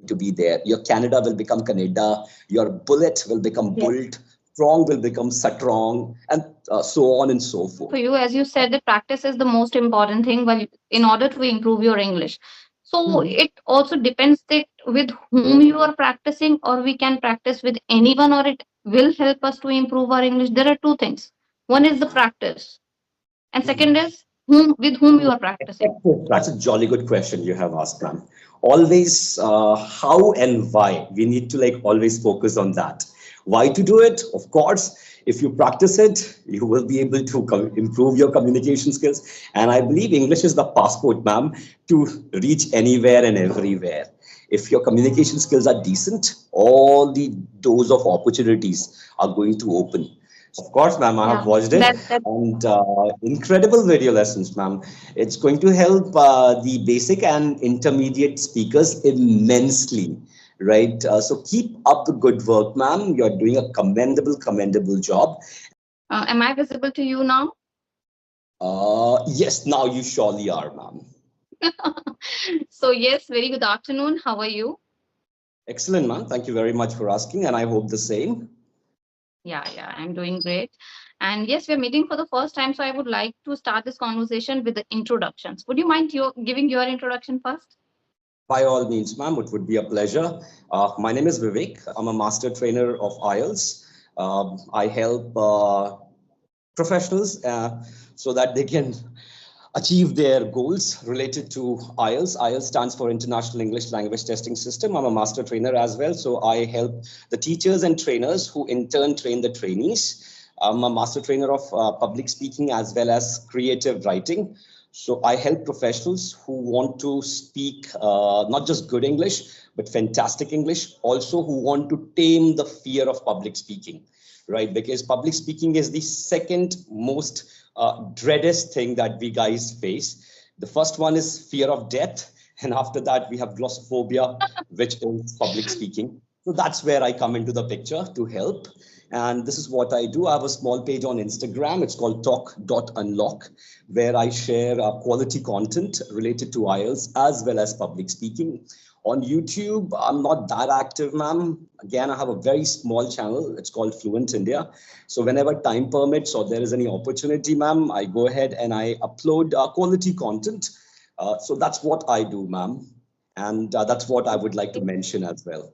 to be there. Your Canada will become Canada. Your bullet will become bolt. Strong will become strong, and so on and so forth. For you, as you said, that practice is the most important thing while in order to improve your English. So it also depends that with whom you are practicing, or we can practice with anyone, or it will help us to improve our English. There are two things. One is the practice, and second is whom you are practicing. That's a jolly good question you have asked, ma'am. Always how and why. We need to like always focus on that. Why to do it? Of course, if you practice it, you will be able to improve your communication skills. And I believe English is the passport, ma'am, to reach anywhere and everywhere. If your communication skills are decent, all the doors of opportunities are going to open. Of course, ma'am, I have watched it, and incredible video lessons, ma'am. It's going to help the basic and intermediate speakers immensely, right? So keep up the good work, ma'am. You're doing a commendable job. Am I visible to you now? Yes, now you surely are, ma'am. So yes, very good afternoon. How are you? Excellent, ma'am. Thank you very much for asking, and I hope the same. Yeah, I'm doing great. And yes, we're meeting for the first time, so I would like to start this conversation with the introductions. Would you mind giving your introduction first? By all means, ma'am, it would be a pleasure. My name is Vivek. I'm a master trainer of IELTS. I help professionals so that they can achieve their goals related to IELTS. IELTS stands for International English Language Testing System. I'm a master trainer as well, so I help the teachers and trainers who in turn train the trainees. I'm a master trainer of public speaking as well as creative writing. So I help professionals who want to speak not just good English, but fantastic English, also who want to tame the fear of public speaking, right? Because public speaking is the second most dreadest thing that we guys face. The first one is fear of death. And after that, we have glossophobia, which is public speaking. So that's where I come into the picture to help. And this is what I do. I have a small page on Instagram. It's called talk.unlock, where I share quality content related to IELTS as well as public speaking. On YouTube, I'm not that active, ma'am. Again, I have a very small channel. It's called Fluent India. So whenever time permits or there is any opportunity, ma'am, I go ahead and I upload quality content. So that's what I do, ma'am. And that's what I would like to mention as well.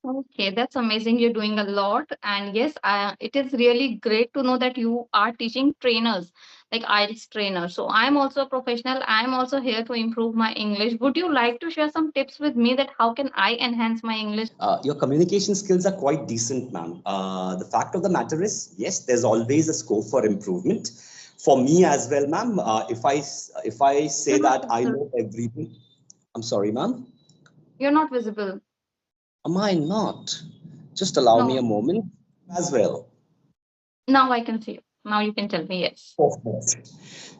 Okay, that's amazing. You're doing a lot. And yes, it is really great to know that you are teaching trainers, like IELTS trainers. So I'm also a professional. I'm also here to improve my English. Would you like to share some tips with me that how can I enhance my English? Your communication skills are quite decent, ma'am. The fact of the matter is, yes, there's always a scope for improvement. For me as well, ma'am, if I say that I know everything, I'm sorry, ma'am. You're not visible. Am I not? Just allow me a moment as well. Now I can see you. Now you can tell me yes. Perfect.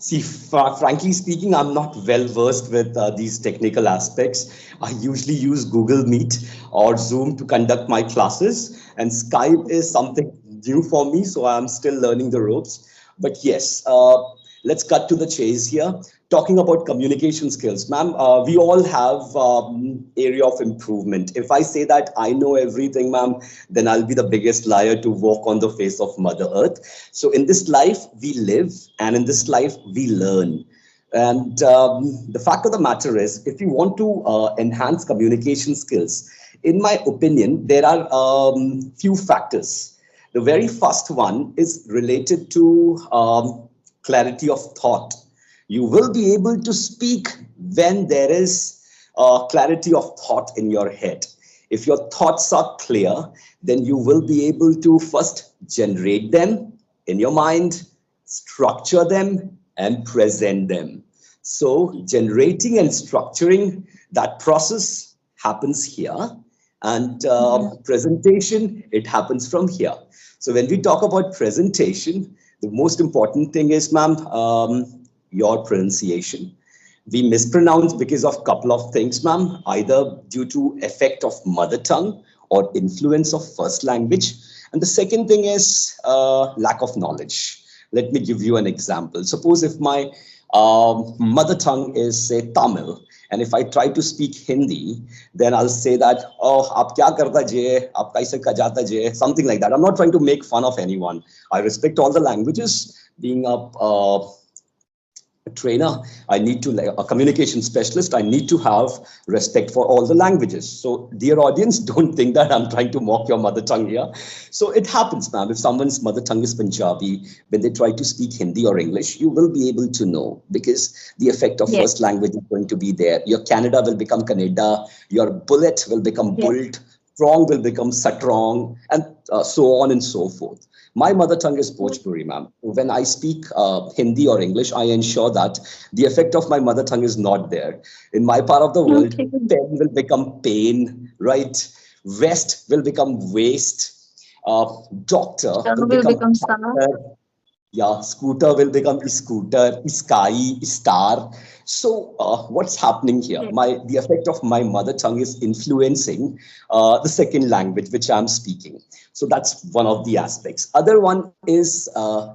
See, frankly speaking, I'm not well versed with these technical aspects. I usually use Google Meet or Zoom to conduct my classes, and Skype is something new for me, so I'm still learning the ropes. But yes, let's cut to the chase here. Talking about communication skills, ma'am, we all have area of improvement. If I say that I know everything, ma'am, then I'll be the biggest liar to walk on the face of Mother Earth. So in this life, we live, and in this life, we learn. And the fact of the matter is, if you want to enhance communication skills, in my opinion, there are few factors. The very first one is related to clarity of thought. You will be able to speak when there is clarity of thought in your head. If your thoughts are clear, then you will be able to first generate them in your mind, structure them, and present them. So generating and structuring, that process happens here, and presentation, it happens from here. So when we talk about presentation, the most important thing is, ma'am, your pronunciation. We mispronounce because of a couple of things, ma'am, either due to effect of mother tongue or influence of first language. And the second thing is lack of knowledge. Let me give you an example. Suppose if my mother tongue is, say, Tamil, And if I try to speak Hindi, then I'll say that, oh, aap kya karta je, aap kaise ka jata je, something like that. I'm not trying to make fun of anyone. I respect all the languages. Being a trainer, I need to, like a communication specialist, I need to have respect for all the languages. So dear audience, don't think that I'm trying to mock your mother tongue here. So it happens, ma'am. If someone's mother tongue is Punjabi, when they try to speak Hindi or English, you will be able to know, because the effect of Yes. first language is going to be there. Your Canada will become Canada, your bullet will become Yes. bulled, strong will become strong, and so on and so forth. My mother tongue is Bhojpuri, ma'am. When I speak Hindi or English, I ensure that the effect of my mother tongue is not there. In my part of the world, Okay. pen will become pain, right? Vest will become waste. Uh, Doctor Star will will become become star. doctor. Yeah, scooter will become scooter, sky, star. So what's happening here? Yes. The effect of my mother tongue is influencing the second language which I'm speaking. So that's one of the aspects. Other one is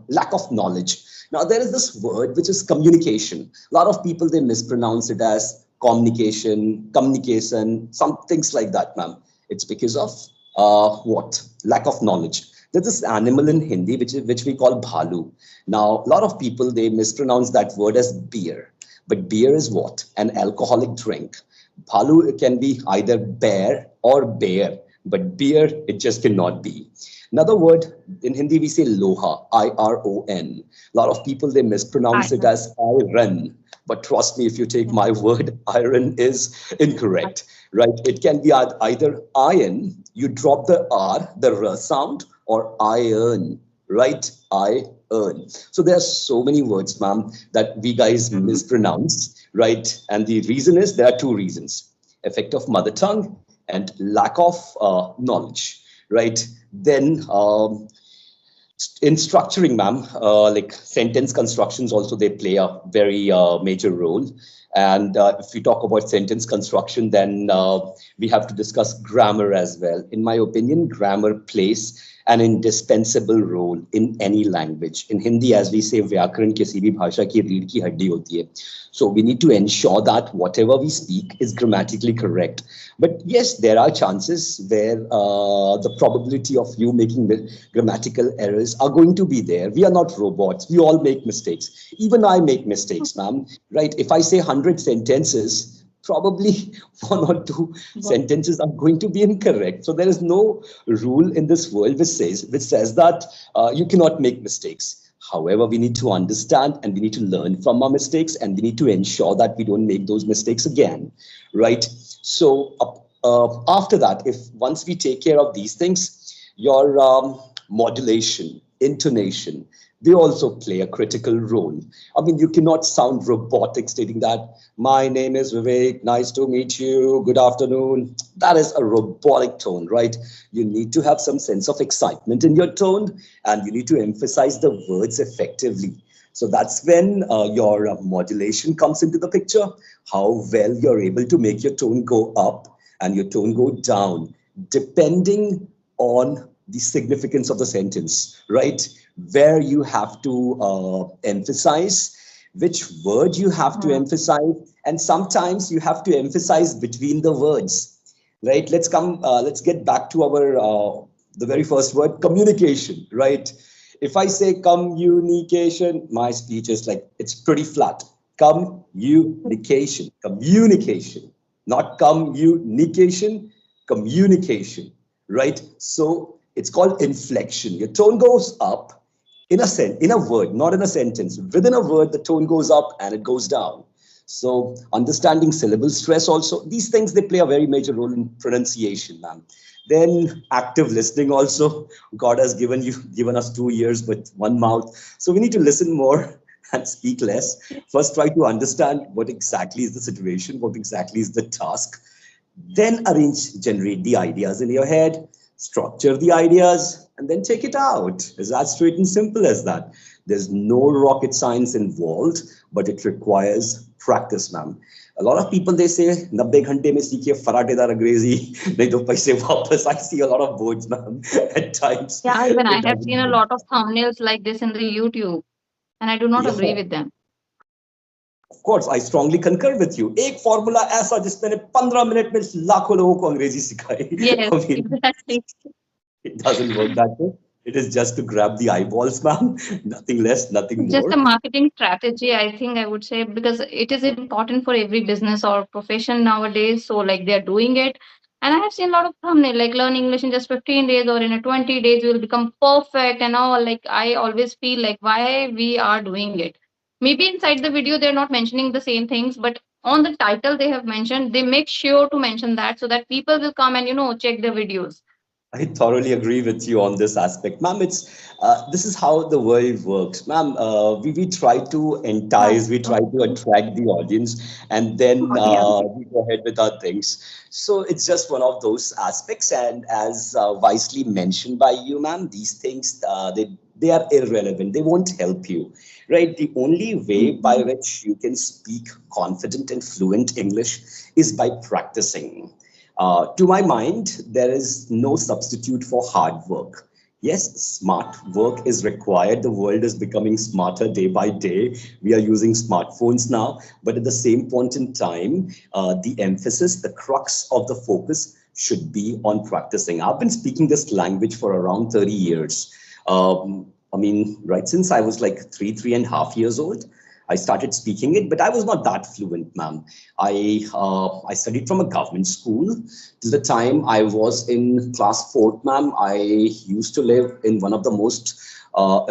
lack of knowledge. Now there is this word which is communication. A lot of people, they mispronounce it as communication, communication, some things like that, ma'am. It's because of what? Lack of knowledge. There's this animal in Hindi which we call bhalu. Now, a lot of people, they mispronounce that word as beer. But beer is what? An alcoholic drink. Bhalu, it can be either bear or bear, but beer, it just cannot be. Another word in Hindi, we say loha, I-R-O-N. A lot of people, they I mispronounce it know. as iron. But trust me, if you take my word, iron is incorrect, right? It can be either iron, you drop the R, the R sound, or iron, right? I earn. So there are so many words, ma'am, that we guys Mhm. mispronounce, right? And the reason is, there are two reasons: effect of mother tongue and lack of knowledge, right? Then in structuring, ma'am, like sentence constructions also, they play a very major role. And if we talk about sentence construction, then we have to discuss grammar as well. In my opinion, grammar plays an indispensable role in any language. In Hindi, as we say, vyakaran kisi bhi bhasha ki reed ki haddi hoti hai. So we need to ensure that whatever we speak is grammatically correct. But yes, there are chances where the probability of you making grammatical errors are going to be there. We are not robots. We all make mistakes. Even I make mistakes, ma'am. Right? If I say 100 sentences, probably one or two Wow. sentences are going to be incorrect. So there is no rule in this world which says that you cannot make mistakes. However, we need to understand and we need to learn from our mistakes, and we need to ensure that we don't make those mistakes again, right? So after that, if once we take care of these things, your modulation, intonation, they also play a critical role. I mean, you cannot sound robotic stating that, my name is Vivek, nice to meet you, good afternoon. That is a robotic tone, right? You need to have some sense of excitement in your tone, and you need to emphasize the words effectively. So that's when your modulation comes into the picture, how well you're able to make your tone go up and your tone go down, depending on the significance of the sentence, right? Where you have to emphasize, which word you have to Mhm. emphasize, and sometimes you have to emphasize between the words, right? Let's get back to our the very first word, communication, right? If I say communication, my speech is like, it's pretty flat. Communication, not communication, communication, right? So it's called inflection. Your tone goes up in a word, not in a sentence. Within a word, the tone goes up and it goes down. So understanding syllable stress also, these things, they play a very major role in pronunciation, man. Then active listening also. God has given us 2 ears with one mouth. So we need to listen more and speak less. First, try to understand what exactly is the situation, what exactly is the task. Then generate the ideas in your head, structure the ideas, and then take it out. It's as straight and simple as that. There's no rocket science involved, but it requires practice, ma'am. A lot of people, they say 90 घंटे में सीखिए फराटेदार अंग्रेजी नहीं तो पैसे वापस. I see a lot of boards, ma'am. At times Yeah, even I it have seen a doesn't. lot of thumbnails like this in the YouTube, and I do not Yeah. agree with them. Of course, I strongly concur with you. एक formula ऐसा जिस मैंने 15 minute में लाखों लोगों को अंग्रेजी सिखाई. Yes, I mean, exactly. it doesn't work that way. It is just to grab the eyeballs, ma'am. Nothing less, nothing Just a more. marketing strategy, I think I would say, because it is important for every business or profession nowadays. So, like, they're doing it. And I have seen a lot of thumbnail, like, learn English in just 15 days or in a 20 days, you will become perfect and all. Like, I always feel like why we are doing it. Maybe inside the video, they're not mentioning the same things, but on the title they have mentioned, they make sure to mention that so that people will come and, check the videos. I thoroughly agree with you on this aspect, ma'am. It's this is how the world works, ma'am. We try to entice, we try to attract the audience, and then Yeah. we go ahead with our things. So it's just one of those aspects, and as wisely mentioned by you, ma'am, these things they are irrelevant. They won't help you, right? The only way by which you can speak confident and fluent English is by practicing. To my mind, there is no substitute for hard work. Yes, smart work is required. The world is becoming smarter day by day. We are using smartphones now, but at the same point in time, the emphasis, the crux of the focus should be on practicing. I've been speaking this language for around 30 years. I mean, right since I was like 3.5 years old. I started speaking it, but I was not that fluent, ma'am. I studied from a government school. Till the time I was in class fourth, ma'am, I used to live in one of the most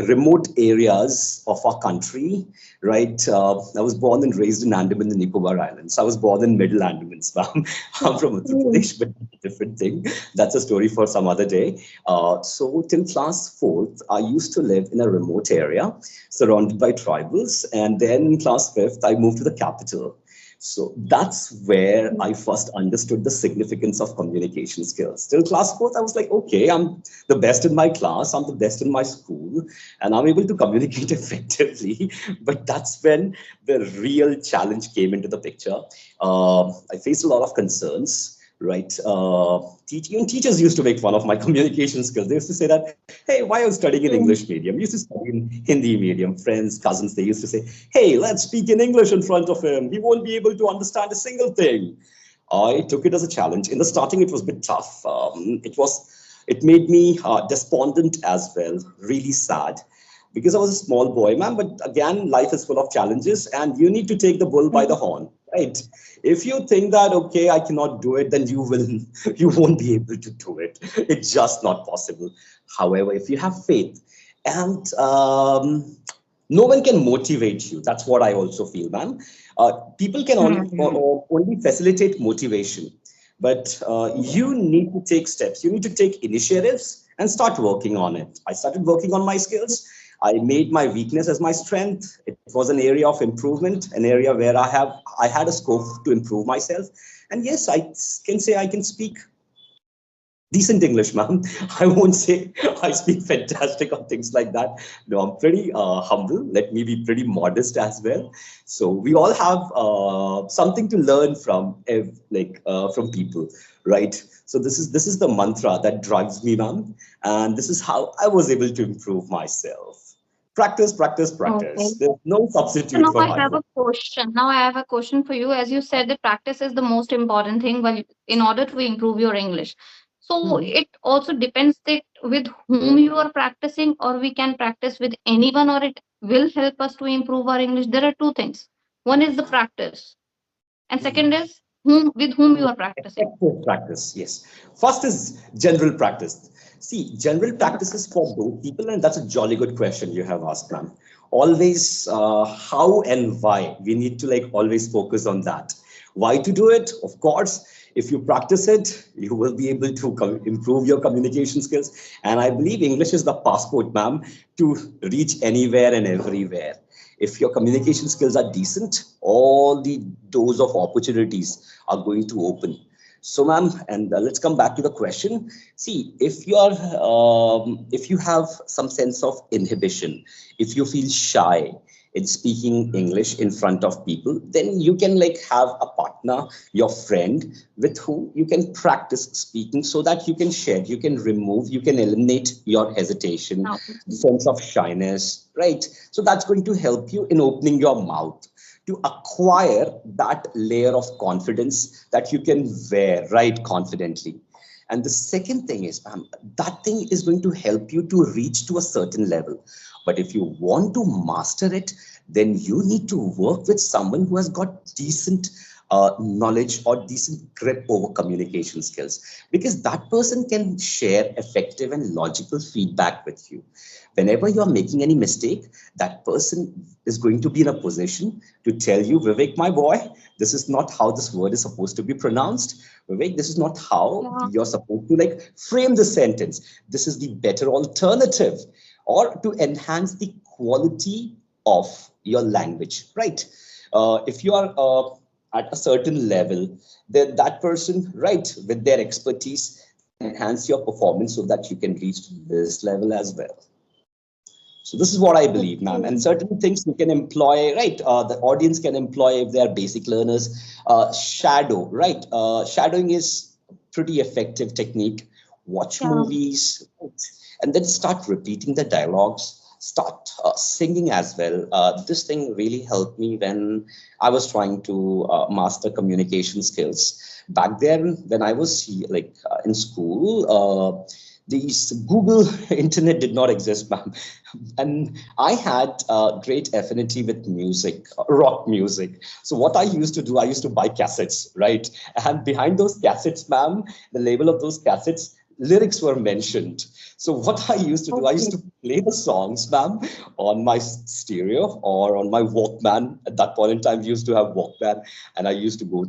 remote areas of our country, right? I was born and raised in Andaman and Nicobar Islands. I was born in Middle Andamans, ma'am. I'm from Uttar Pradesh, but different thing. That's a story for some other day. So till class fourth, I used to live in a remote area surrounded by tribals. And then in class fifth, I moved to the capital. So that's where I first understood the significance of communication skills. Till class fourth, I was like, okay, I'm the best in my class, I'm the best in my school, and I'm able to communicate effectively. But that's when the real challenge came into the picture. I faced a lot of concerns, right? Even teachers used to make fun of my communication skills. They used to say that, hey, why are you studying in English medium? You used to study in Hindi medium. Friends, cousins, they used to say, hey, let's speak in English in front of him. He won't be able to understand a single thing. I took it as a challenge. In the starting, it was a bit tough. It made me despondent as well, really sad because I was a small boy, man. But again, life is full of challenges, and you need to take the bull by the horn, right? If you think that okay, I cannot do it, then you will, you won't be able to do it. It's just not possible. However, if you have faith, and no one can motivate you. That's what I also feel, man. People can only facilitate motivation, but you need to take steps. You need to take initiatives and start working on it. I started working on my skills. I made my weakness as my strength. It was an area of improvement, an area where I had a scope to improve myself. And yes, I can say I can speak decent English, ma'am. I won't say I speak fantastic or things like that. No, I'm pretty humble. Let me be pretty modest as well. So we all have something to learn from, from people, right? So this is the mantra that drives me, ma'am, and this is how I was able to improve myself. Practice, practice, Okay. practice. There's no So substitute now for I hard have work. a question. Now I have a question for you. As you said, that practice is the most important thing while in order to improve your English. So it also depends that with whom you are practicing, or we can practice with anyone, or it will help us to improve our English. There are two things. One is the practice, and second is whom with whom you are practicing. Effective practice, yes. First is general practice. See, general practice is for both people, and that's a jolly good question you have asked, ma'am. Always, how and why. We need to like always focus on that. Why to do it? Of course, if you practice it, you will be able to improve your communication skills. And I believe English is the passport, ma'am, to reach anywhere and everywhere. If your communication skills are decent, all the doors of opportunities are going to open. So, ma'am, and let's come back to the question. See, if you have some sense of inhibition, if you feel shy in speaking English in front of people, then you can like have a partner, your friend, with whom you can practice speaking so that you can share, you can remove, you can eliminate your hesitation, Now, sense of shyness, right? So that's going to help you in opening your mouth. to acquire that layer of confidence that you can wear right confidently. And the second thing is, ma'am, that thing is going to help you to reach to a certain level. But if you want to master it, then you need to work with someone who has got decent knowledge or decent grip over communication skills, because that person can share effective and logical feedback with you. Whenever you're making any mistake, that person is going to be in a position to tell you, Vivek, my boy, this is not how this word is supposed to be pronounced. Vivek, this is not how Yeah. you're supposed to like frame the sentence. This is the better alternative, or to enhance the quality of your language, right? If you are at a certain level, then that person, right, with their expertise, can enhance your performance so that you can reach to this level as well. So this is what I believe, ma'am. And Okay. certain things you can employ, right? The audience can employ if they are basic learners. Shadow, right? Shadowing is pretty effective technique. Watch Yeah. movies, right? And then start repeating the dialogues. Start singing as well. This thing really helped me when I was trying to master communication skills. Back then, when I was like in school, these Google internet did not exist, ma'am. And I had great affinity with music, rock music. So what I used to do, I used to buy cassettes, right? And behind those cassettes, ma'am, the label of those cassettes, lyrics were mentioned. So what I used to do, I used Okay. to play the songs, ma'am, on my stereo or on my Walkman. At that point in time, we used to have Walkman, and I used to go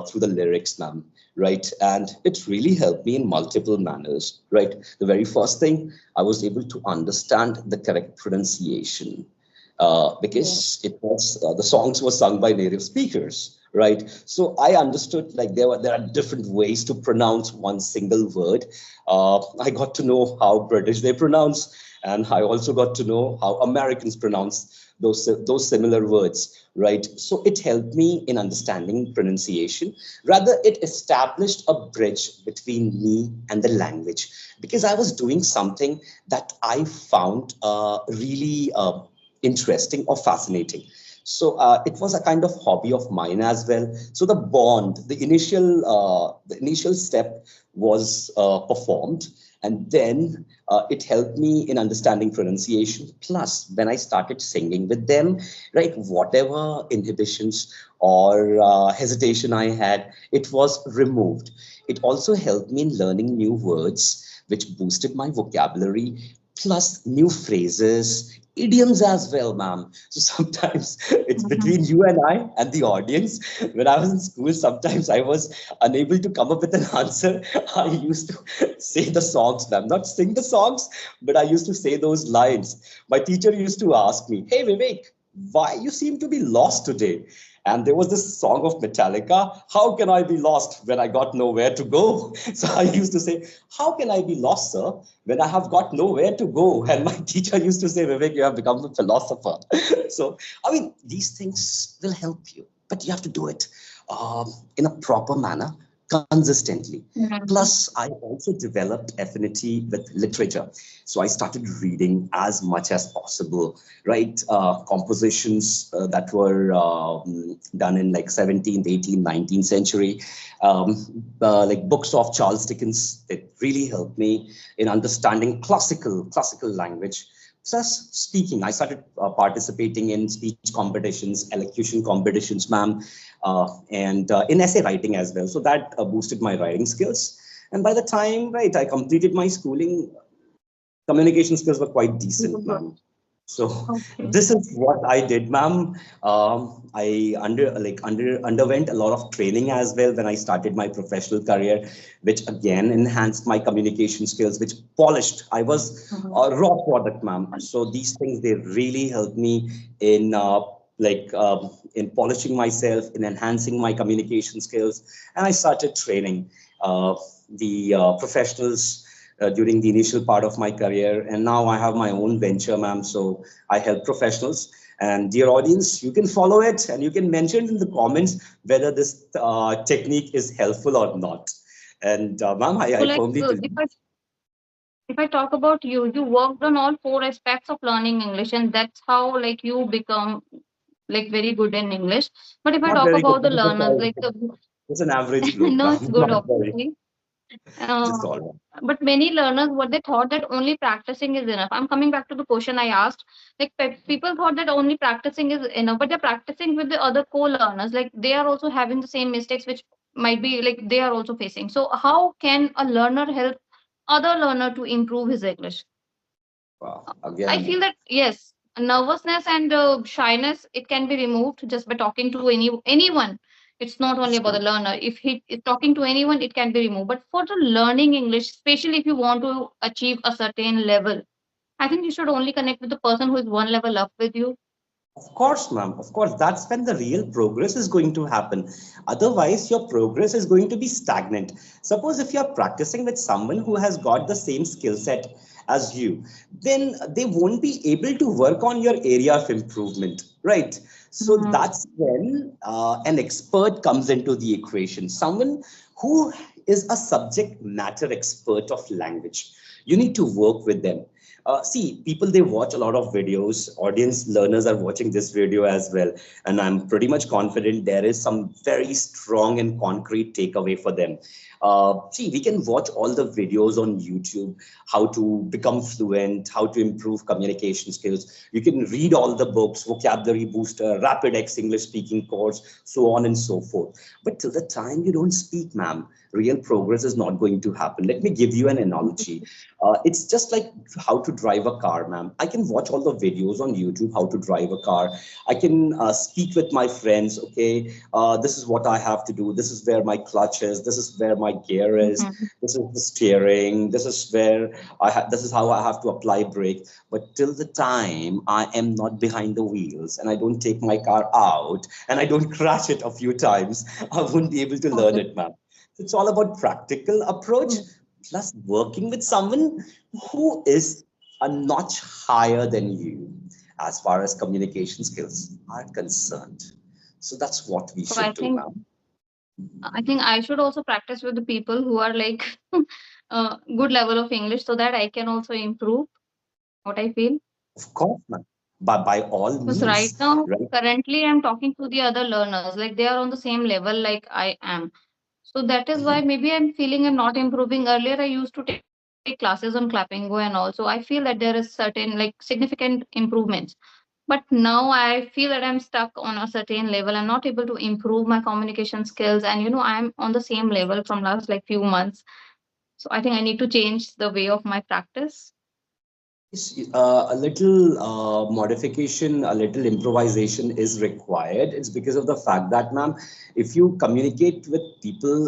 through the lyrics, ma'am, right? And it really helped me in multiple manners, right? The very first thing, I was able to understand the correct pronunciation, Yeah. because it was the songs were sung by native speakers, right? So I understood like there are different ways to pronounce one single word. I got to know how British they pronounce, and I also got to know how Americans pronounce those similar words, right? So it helped me in understanding pronunciation. Rather, it established a bridge between me and the language, because I was doing something that I found really interesting or fascinating. So it was a kind of hobby of mine as well. So the bond, the initial step was performed, and then it helped me in understanding pronunciation. Plus, when I started singing with them, right, whatever inhibitions or hesitation I had, it was removed. It also helped me in learning new words, which boosted my vocabulary, plus new phrases, idioms as well, ma'am. So sometimes it's Mhm. between you and I and the audience. When I was in school, sometimes I was unable to come up with an answer. I used to say the songs, ma'am, not sing the songs, but I used to say those lines. My teacher used to ask me, "Hey, Vivek, why you seem to be lost today?" And there was this song of Metallica, "How can I be lost when I got nowhere to go?" So I used to say, "How can I be lost, sir, when I have got nowhere to go?" And my teacher used to say, "Vivek, you have become a philosopher." So, I mean, these things will help you, but you have to do it in a proper manner, consistently. Mhm. Plus, I also developed affinity with literature. So I started reading as much as possible, right? Compositions that were done in like 17th, 18th, 19th century, like books of Charles Dickens. It really helped me in understanding classical language. Plus speaking, I started participating in speech competitions, elocution competitions, ma'am, and in essay writing as well. So that boosted my writing skills. And by the time, right, I completed my schooling, communication skills were quite decent, Good. ma'am. So Okay. this is what I did, ma'am. I underwent a lot of training as well when I started my professional career, which again enhanced my communication skills, which polished. I was Mhm. a raw product, ma'am. So these things they really helped me in in polishing myself, in enhancing my communication skills, and I started training the professionals during the initial part of my career. And now I have my own venture, ma'am. So I help professionals. And dear audience, you can follow it and you can mention in the comments whether this technique is helpful or not. And ma'am, So I like firmly believe. if I talk about you, you worked on all four aspects of learning English, and that's how like you become. like very good in English. But if I Not talk very good, about the ma'am. learners, like the Just an average bloke, no, it's ma'am. good, Not very. obviously. Uh, Just all right. but many learners, what they thought that only practicing is enough. I'm coming back to the question I asked. Like people thought that only practicing is enough, but they're practicing with the other co-learners. Like they are also having the same mistakes, which might be like they are also facing. So how can a learner help other learner to improve his English? Wow. I Again, feel that yes, nervousness and shyness it can be removed just by talking to anyone. It's not only about the true. learner. If he is talking to anyone, it can be removed. But for the learning English, especially if you want to achieve a certain level, I think you should only connect with the person who is one level up with you. Of course, ma'am. Of course, that's when the real progress is going to happen. Otherwise, your progress is going to be stagnant. Suppose if you're practicing with someone who has got the same skill set as you, then they won't be able to work on your area of improvement, right? So Mhm. that's when an expert comes into the equation. Someone who is a subject matter expert of language. You need to work with them. See, people they watch a lot of videos. Audience learners are watching this video as well, and I'm pretty much confident there is some very strong and concrete takeaway for them. See, we can watch all the videos on YouTube, how to become fluent, how to improve communication skills. You can read all the books, vocabulary booster, rapid X English speaking course, so on and so forth. But till the time you don't speak, ma'am, real progress is not going to happen. Let me give you an analogy. It's just like how to drive a car, ma'am. I can watch all the videos on YouTube how to drive a car. I can speak with my friends. Okay, this is what I have to do. This is where my clutch is. This is where my gear is. Mhm. This is the steering. This is where this is how I have to apply brake. But till the time I am not behind the wheels and I don't take my car out and I don't crash it a few times, I won't be able to learn Okay. it, ma'am. It's all about practical approach Mm. plus working with someone who is a notch higher than you as far as communication skills are concerned. So that's what we So should do, ma'am. I think I should also practice with the people who are like good level of English so that I can also improve what I feel. Of course, ma'am. By all Because right means, now, right? currently, I'm talking to the other learners, like they are on the same level like I am. So that is why maybe I'm feeling I'm not improving. Earlier, I used to take classes on Clappingo, and also I feel that there is certain like significant improvements. But now I feel that I'm stuck on a certain level. I'm not able to improve my communication skills, and I'm on the same level from last like few months. So I think I need to change the way of my practice. Yes, a little modification, a little improvisation is required. It's because of the fact that, ma'am, if you communicate with people,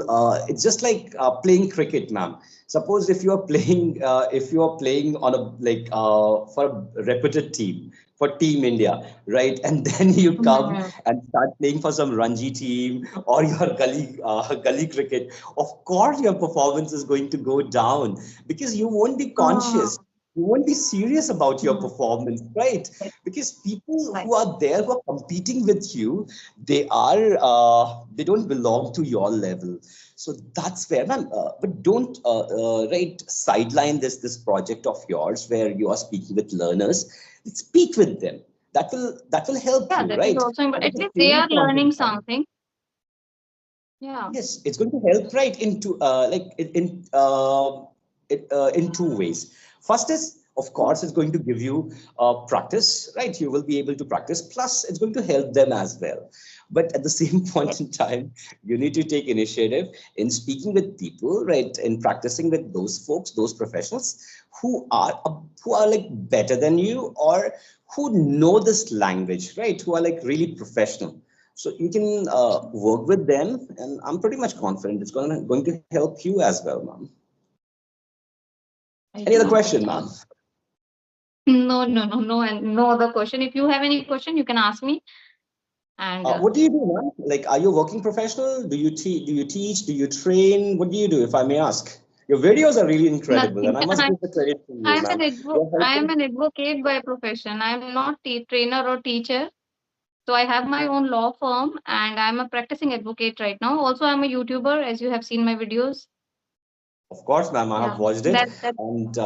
it's just like playing cricket, ma'am. Suppose if you are playing on a for a reputed team, for Team India, right? And then you come Mhm. and start playing for some Ranji team or your gully cricket. Of course, your performance is going to go down because you won't be conscious, Ah, you won't be serious about your mhm. performance, right? Because people Right. who are there who are competing with you, they don't belong to your level. So that's fair, man. But don't right sideline this project of yours where you are speaking with learners. Speak with them. That will help Yeah, you, that is right? also But at at the least they same are point in learning time, something. Yeah. yes, it's going to help, right? Into in two ways. First is, of course, it's going to give you practice, right? You will be able to practice. Plus, it's going to help them as well. But at the same point in time, you need to take initiative in speaking with people, right? In practicing with those folks, those professionals who are like better than you or who know this language, right? Who are like really professional, so you can work with them, and I'm pretty much confident it's going to help you as well, ma'am. I Any do other question, understand. ma'am? No, no, no, no, and no other question. If you have any question, you can ask me. And What do you do, ma'am? Like, are you a working professional? Do you teach? Do you train? What do you do, if I may ask? Your videos are really incredible, nothing. and I must give the credit to you, ma'am. You're I am helping. an advocate by profession. I am not trainer or teacher. So I have my own law firm, and I'm a practicing advocate right now. Also, I'm a YouTuber, as you have seen my videos. Of course, ma'am, I have Yeah, watched it, that and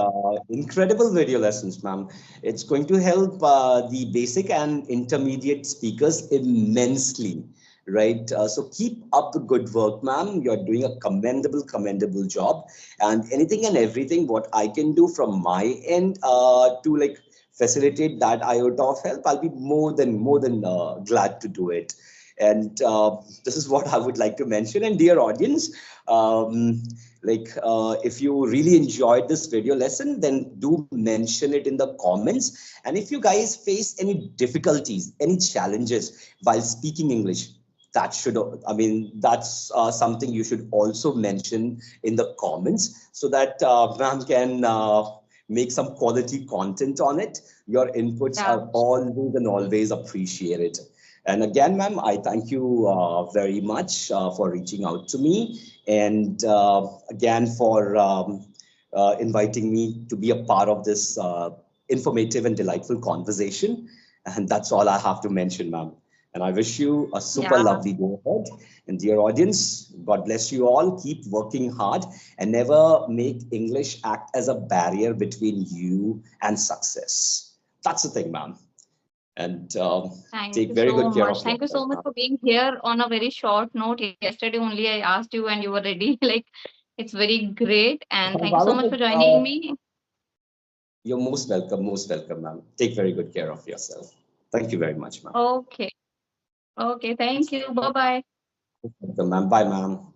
incredible video lessons, ma'am. It's going to help the basic and intermediate speakers immensely, right? So keep up the good work, ma'am. You're doing a commendable job, and anything and everything what I can do from my end to like facilitate that iota of help, I'll be more than glad to do it. And this is what I would like to mention. And dear audience, if you really enjoyed this video lesson, then do mention it in the comments. And if you guys face any difficulties, any challenges while speaking English, that should, I mean, that's something you should also mention in the comments so that ma'am can make some quality content on it. Your inputs yeah, are always and always appreciated. And again, ma'am, I thank you very much for reaching out to me, and again for inviting me to be a part of this informative and delightful conversation. And that's all I have to mention, ma'am. And I wish you a super yeah. lovely day ahead. And dear audience, God bless you all. Keep working hard and never make English act as a barrier between you and success. That's the thing, ma'am. And Thank take you very so good care much. of Thank you yourself, so much ma'am. for being here on a very short note. Yesterday only I asked you and you were ready. Like, it's very great. And thank you so much for joining me. You're most welcome, ma'am. Take very good care of yourself. Thank you very much, ma'am. Okay. Okay. Thank you. Bye bye. Welcome, ma'am. Bye, ma'am.